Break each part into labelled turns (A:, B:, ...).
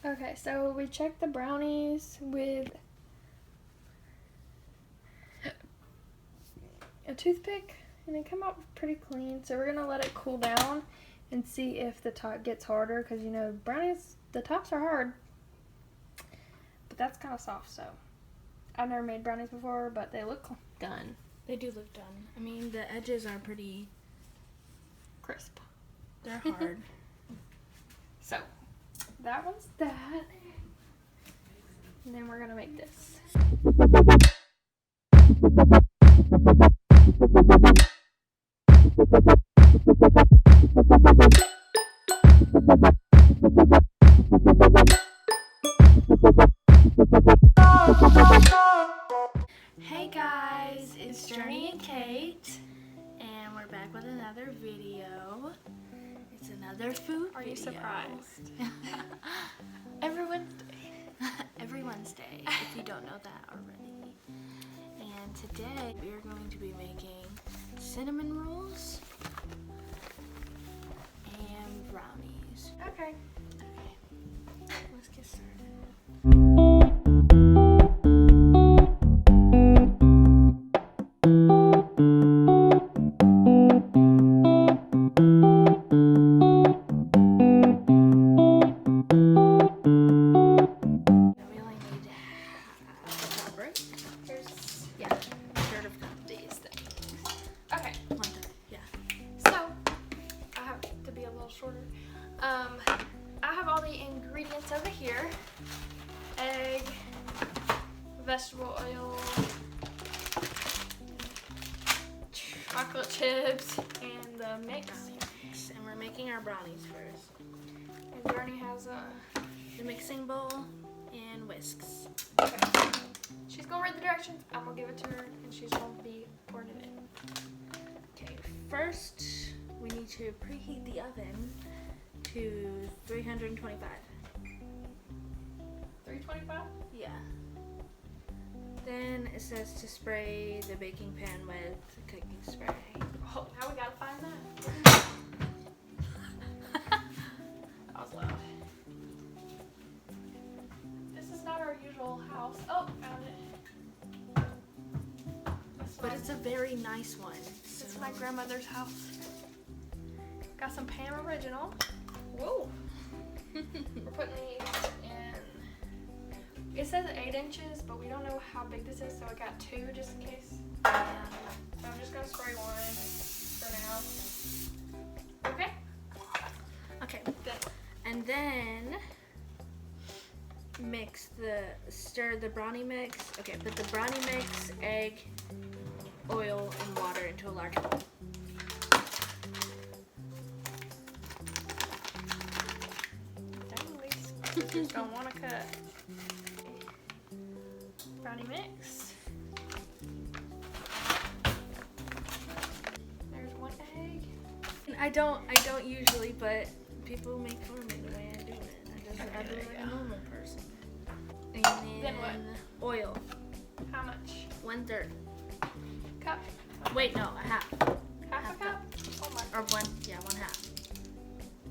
A: Okay, so we checked the brownies with a toothpick and they come out pretty clean. So we're gonna let it cool down and see if the top gets harder, because you know brownies, the tops are hard, but that's kind of soft. So I've never made brownies before, but they look done.
B: They do look done. I mean, the edges are pretty
A: Crisp.
B: They're hard.
A: So that one's that, and then we're gonna make this.
B: Hey guys, it's Journee Cait, and we're back with another video. It's another food
A: Are
B: video.
A: you surprised?
B: Every Wednesday. Every Wednesday, if you don't know that already. And today we are going to be making cinnamon rolls and brownies.
A: Okay.
B: Okay, let's get started.
A: Shorter. I have all the ingredients over here: egg, vegetable oil, chocolate chips, and the mix.
B: And we're making our brownies first.
A: And Journee has
B: the mixing bowl and whisks.
A: Okay. She's gonna read the directions. I'm gonna give it to her, and she's gonna be pouring it in.
B: Okay, first we need to preheat the oven to 325.
A: 325?
B: Yeah. Then it says to spray the baking pan with cooking spray.
A: Oh, now we gotta find that. That was loud. This is not our usual house. Oh, found it.
B: But it's a very nice one.
A: This is my grandmother's house. Got some Pam Original. Whoa. We're putting these in. It says 8 inches, but we don't know how big this is, so I got 2 just in case.
B: Yeah.
A: So I'm just gonna spray 1 for now. Okay?
B: Okay.
A: Then.
B: And then stir the brownie mix. Okay, put the brownie mix, egg, oil, and water into a large bowl.
A: Just don't want to cut. Brownie mix. There's 1 egg.
B: I don't usually, but people make fun of me the way I do it. I do it like a normal person. And
A: Then what?
B: Oil.
A: How much?
B: 1/3
A: Cup.
B: Wait, no, a half.
A: Half a cup? Oh my.
B: Or 1/2.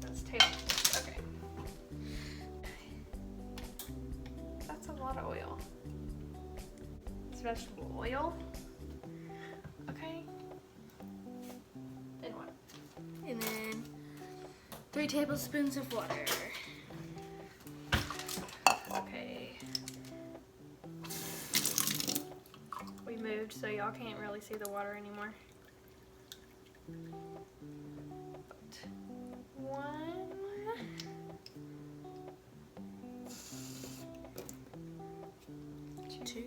A: That's tablespoons. Okay. That's a lot of oil. It's vegetable oil. Okay. Then what?
B: And then 3 tablespoons of water.
A: Okay. We moved, so y'all can't really see the water anymore. But 1.
B: 2.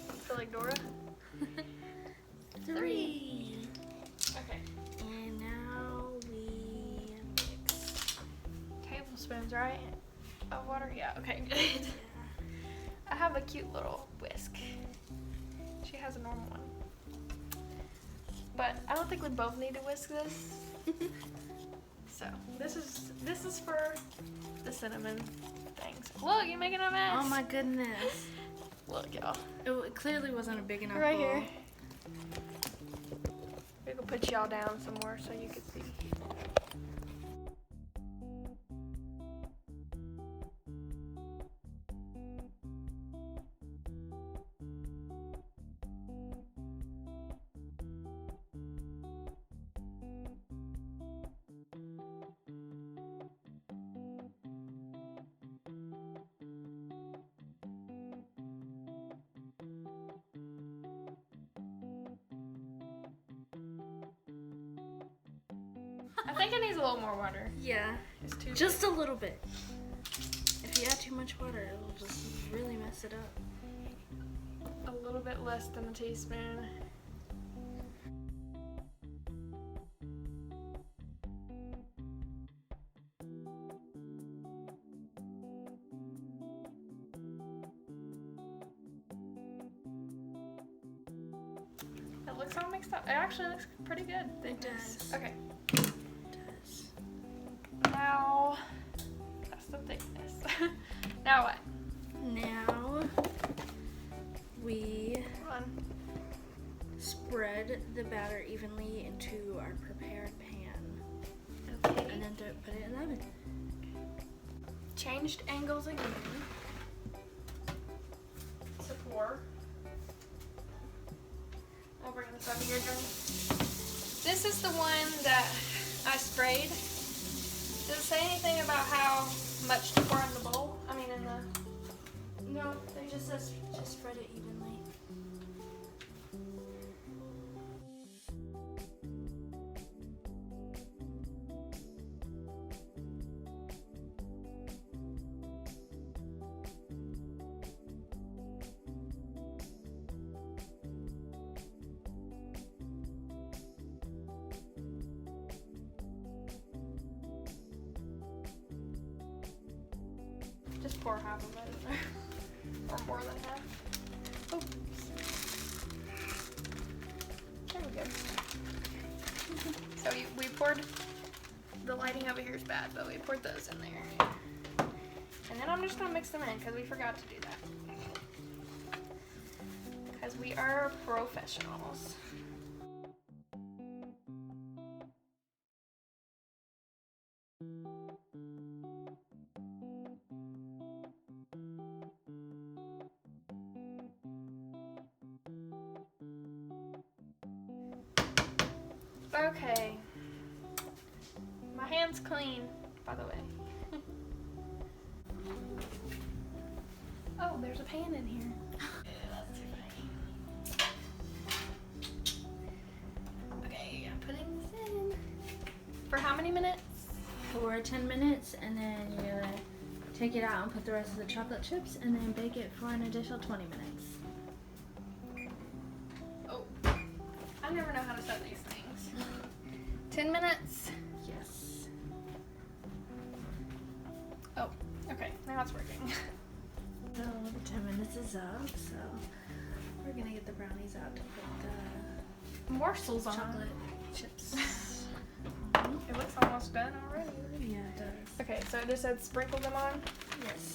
A: Feel like Dora?
B: 3.
A: Okay.
B: And now we mix.
A: Tablespoons, right? Of water? Yeah, okay, good.
B: Yeah.
A: I have a cute little whisk. She has a normal one. But I don't think we both need to whisk this. So this is for the cinnamon things. Look, you're making a mess.
B: Oh my goodness.
A: Look, y'all.
B: It clearly wasn't a big enough
A: Right
B: bowl.
A: here. We can put y'all down somewhere so you can see. I think it needs a little more water.
B: Yeah,
A: It's too
B: just a little bit. If you add too much water, it'll just really mess it up.
A: a little bit less than a teaspoon. It looks all mixed up. It actually looks pretty good.
B: It does.
A: Okay.
B: It does.
A: Now, that's the thickness. Now what?
B: Now we spread the batter evenly into our prepared pan.
A: Okay.
B: And then put it in the oven.
A: Changed angles again. To pour. I'll bring this over here, Journee. This is the one that I sprayed. Does it say anything about how much to pour in the bowl? I mean in the...
B: No, it just says just spread it evenly.
A: Just pour half of it in there. Or more than half. Oh. There we go. So we poured, the lighting over here is bad, but we poured those in there. And then I'm just gonna mix them in because we forgot to do that. Because we are professionals. Okay. My hand's clean, by the way. Oh, there's a pan in here. That's too funny. Okay, I'm putting this in. For how many minutes?
B: For 10 minutes, and then you're gonna take it out and put the rest of the chocolate chips, and then bake it for an additional 20 minutes.
A: Oh, I never know how to set these things. 10 minutes.
B: Yes.
A: Oh, okay, now it's working.
B: So the 10 minutes is up, so we're gonna get the brownies out to put the
A: Morsels on
B: chocolate chips.
A: It looks almost done already.
B: Yeah, it does.
A: Okay, so it just said sprinkle them on.
B: Yes.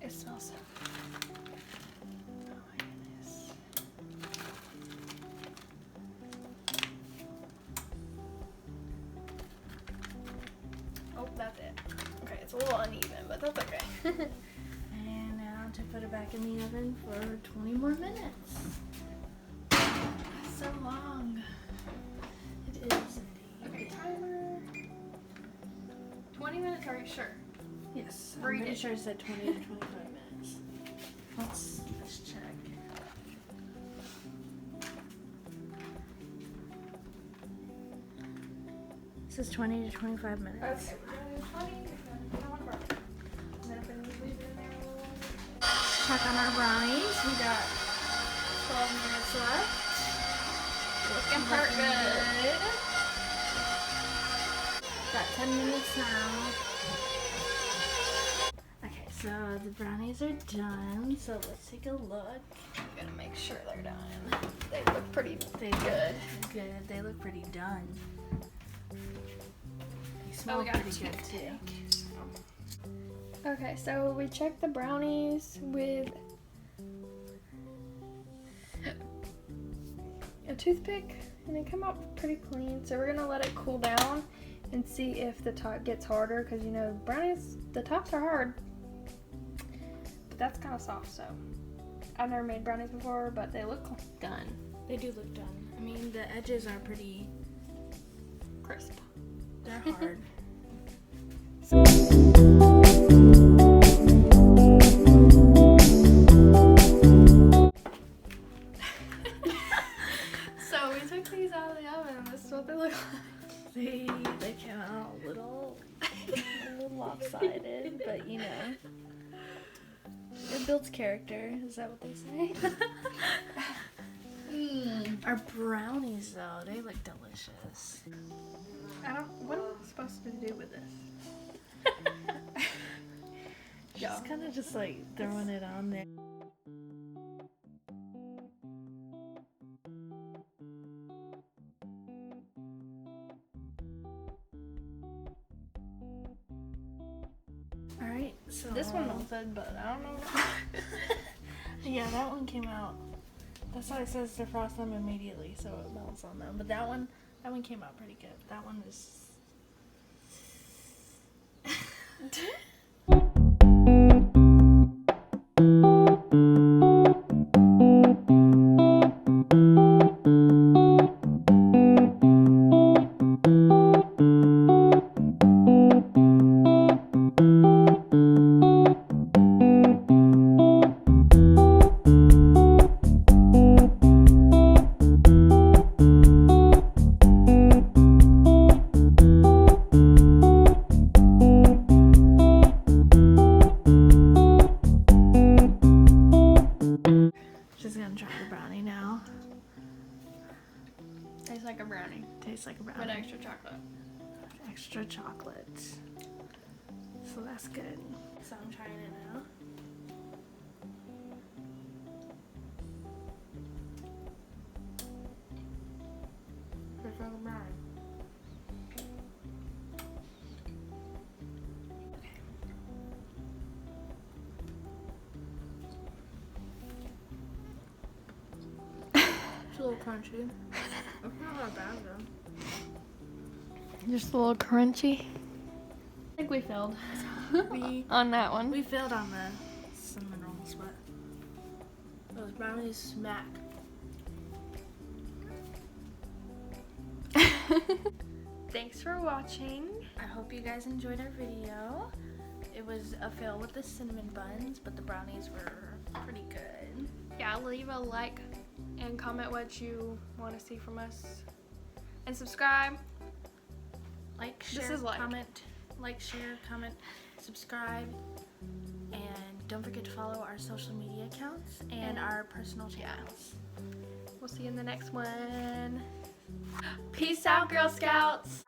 A: It smells so good. Oh my goodness. Oh, that's it. Okay, it's a little uneven, but that's okay.
B: And now to put it back in the oven for 20 more minutes.
A: So long.
B: It is indeed.
A: Okay, timer. 20 minutes, are you sure?
B: Yes. I'm
A: Read
B: pretty
A: it.
B: sure it said 20 to 25 minutes. Let's check. It says 20 to 25 minutes.
A: Okay, we're gonna do 20. We're gonna burn. And then if we leave it in there a little longer.
B: Check on our brownies. We got 12 minutes left.
A: Looking part good.
B: Got 10 minutes now. Okay, so the brownies are done. So let's take a look.
A: I'm gonna make sure they're done. They look pretty
B: They
A: good.
B: look good. They look pretty done. They
A: Oh,
B: smell
A: we got
B: pretty
A: a
B: good too.
A: toothpick. Okay, so we checked the brownies with a toothpick and they come out pretty clean. So we're gonna let it cool down and see if the top gets harder, because you know brownies, the tops are hard, but that's kind of soft. So I've never made brownies before, but they look done.
B: They do look done. I mean, the edges are pretty
A: Crisp.
B: They're hard.
A: took these out of the oven and this is what they look like.
B: See, they came out a little lopsided, but you know. It builds character, is that what they say? Our brownies though, they look delicious.
A: What am I supposed to do with this?
B: She's kind of just like throwing it on there. Alright, so
A: This one melted, but I don't know.
B: yeah, that one came out. That's why it says defrost them immediately, so it melts on them. But that one came out pretty good. That one is. She's gonna try the brownie now.
A: Tastes like a brownie,
B: Tastes like a brownie.
A: but extra chocolate.
B: Extra chocolate. So that's good. So I'm trying it now. Tastes like a brownie. It's a little crunchy. It's not that bad though.
A: Just a little crunchy. I think we failed on that one.
B: We failed on the cinnamon rolls, but those brownies smack.
A: Thanks for watching.
B: I hope you guys enjoyed our video. It was a fail with the cinnamon buns, but the brownies were pretty good.
A: Yeah, leave a like and comment what you want to see from us. And subscribe.
B: Like,
A: This
B: share,
A: is like.
B: comment, subscribe, and don't forget to follow our social media accounts and our personal channels.
A: We'll see you in the next one. Peace out, Girl Scouts.